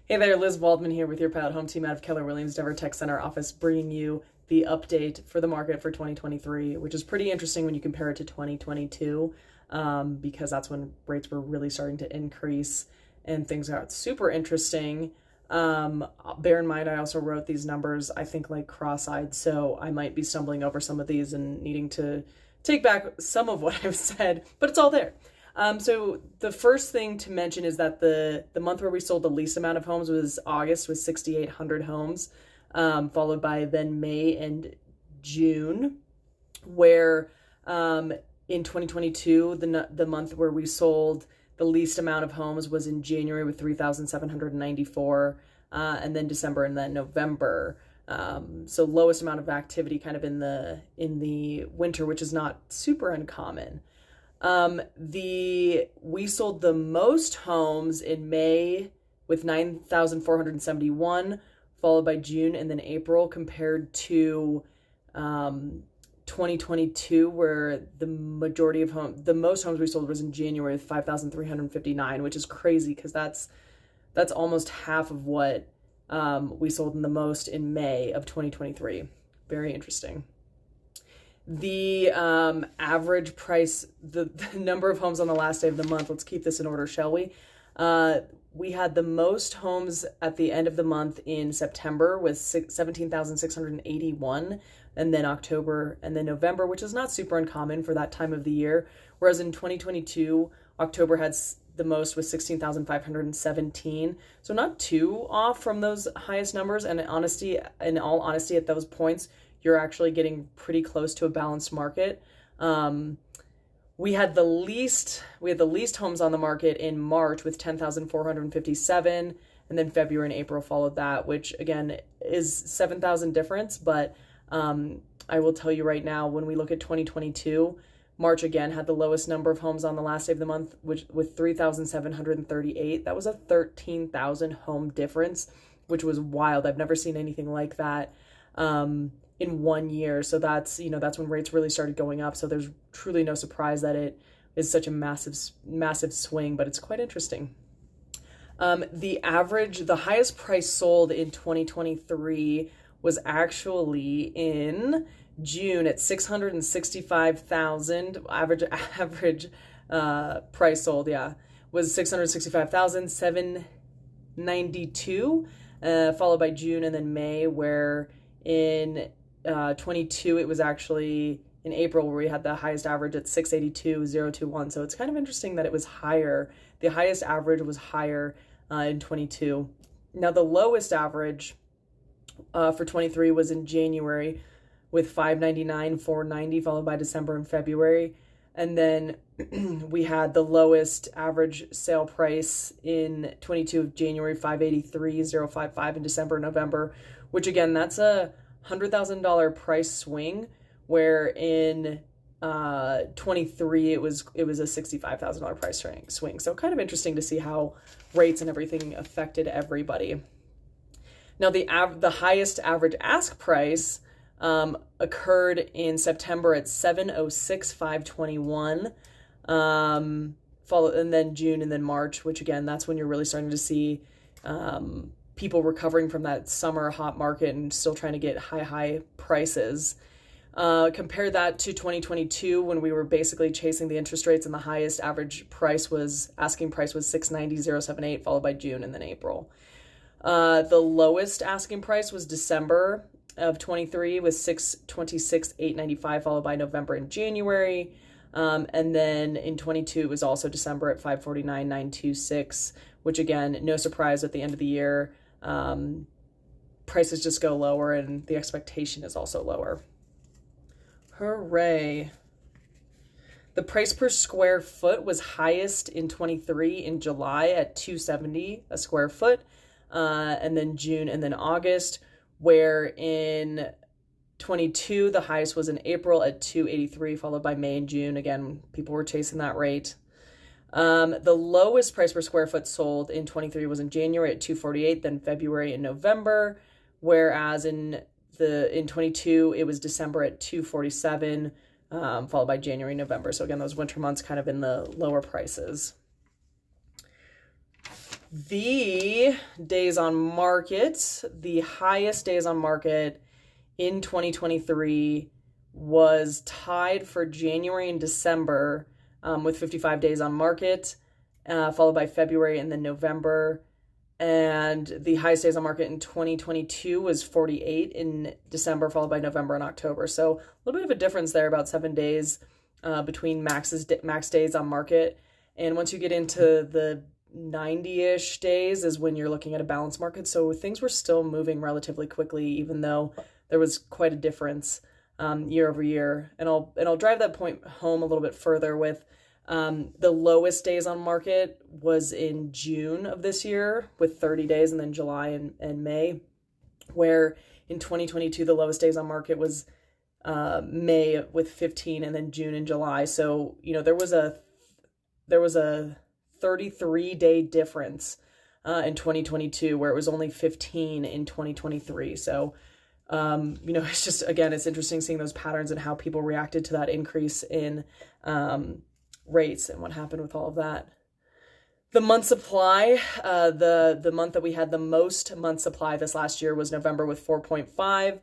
Hey there, Liz Waldman here with your Proud Home Team out of Keller Williams Denver Tech Center office, bringing you the update for the market for 2023, which is pretty interesting when you compare it to 2022, because that's when rates were really starting to increase and things got super interesting. Bear in mind, I also wrote these numbers, I think, like cross-eyed, so I might be stumbling over some of these and needing to take back some of what I've said, but it's all there. So the first thing to mention is that the month where we sold the least amount of homes was August with 6,800 homes, followed by then May and June, where in 2022 the month where we sold the least amount of homes was in January with 3,794, and then December and then November. So lowest amount of activity kind of in the winter, which is not super uncommon. We sold the most homes in May with 9,471, followed by June and then April, compared to 2022, where the most homes we sold was in January with 5,359, which is crazy because that's almost half of what we sold in the most in May of 2023. Very interesting. The average price, the number of homes on the last day of the month, let's keep this in order, shall we? We had the most homes at the end of the month in September with 17,681, and then October and then November, which is not super uncommon for that time of the year. Whereas in 2022, October had the most with 16,517. So not too off from those highest numbers. And in all honesty, at those points, you're actually getting pretty close to a balanced market. We had the least homes on the market in March with 10,457, and then February and April followed that, which again is 7,000 difference. But I will tell you right now, when we look at 2022, March again had the lowest number of homes on the last day of the month, which with 3,738. That was a 13,000 home difference, which was wild. I've never seen anything like that in 1 year. So that's when rates really started going up. So there's truly no surprise that it is such a massive swing, but it's quite interesting. The highest price sold in 2023 was actually in June at 665,000. Average price sold, was 665,792, followed by June and then May, where in 22 it was actually in April where we had the highest average at 682,021. So it's kind of interesting that it was higher. The highest average was higher in 22. Now the lowest average for 23 was in January with 599,490, followed by December and February. And then we had the lowest average sale price in 22 of January, 583,055 in December and November, which again, that's a $100,000 price swing, where in 23 it was a $65,000 price swing. So kind of interesting to see how rates and everything affected everybody. Now the highest average ask price occurred in September at 706,521, and then June and then March, which again, that's when you're really starting to see people recovering from that summer hot market and still trying to get high prices. Compare that to 2022, when we were basically chasing the interest rates, and the highest asking price was 690,078, followed by June and then April. The lowest asking price was December of 23 with 626,895, followed by November and January. And then in 22, it was also December at 549,926, which again, no surprise at the end of the year. Prices just go lower and the expectation is also lower. Hooray. The price per square foot was highest in 23 in July at $270 a square foot, and then June and then August, where in 22 the highest was in April at $283, followed by May and June. Again, people were chasing that rate. The lowest price per square foot sold in 23 was in January at $248, then February and November, whereas in 22 it was December at $247, followed by January and November. So again, those winter months kind of in the lower prices. The days on market, the highest days on market in 2023 was tied for January and December with 55 days on market, followed by February and then November. And the highest days on market in 2022 was 48 in December, followed by November and October. So a little bit of a difference there, about 7 days between max days on market. And once you get into the 90-ish days is when you're looking at a balanced market. So things were still moving relatively quickly, even though there was quite a difference year over year. And I'll drive that point home a little bit further with the lowest days on market was in June of this year with 30 days, and then July and May, where in 2022 the lowest days on market was May with 15, and then June and July. So there was a 33-day difference in 2022 where it was only 15 in 2023. So it's just, again, it's interesting seeing those patterns and how people reacted to that increase in rates and what happened with all of that. The month supply, the month that we had the most month supply this last year was November with 4.5,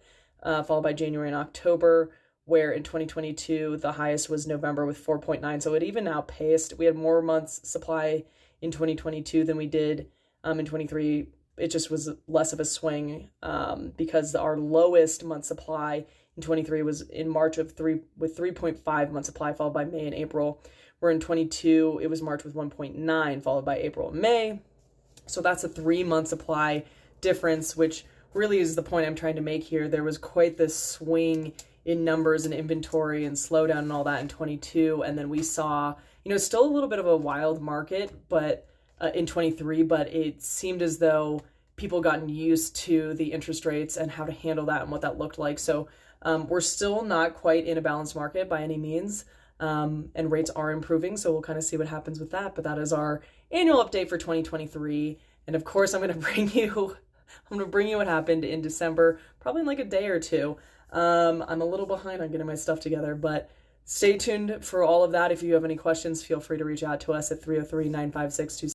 followed by January and October, where in 2022 the highest was November with 4.9. So it even outpaced. We had more months supply in 2022 than we did in 23. It just was less of a swing because our lowest month supply in 23 was in March with 3.5 month supply, followed by May and April. Where in 22, it was March with 1.9, followed by April and May. So that's a 3-month supply difference, which really is the point I'm trying to make here. There was quite this swing in numbers and inventory and slowdown and all that in 22. And then we saw, still a little bit of a wild market, but in 23, but it seemed as though people gotten used to the interest rates and how to handle that and what that looked like. So we're still not quite in a balanced market by any means. And rates are improving, so we'll kind of see what happens with that. But that is our annual update for 2023. And of course, I'm going to bring you what happened in December, probably in like a day or two. I'm a little behind on getting my stuff together, but stay tuned for all of that. If you have any questions, feel free to reach out to us at 303-956-27.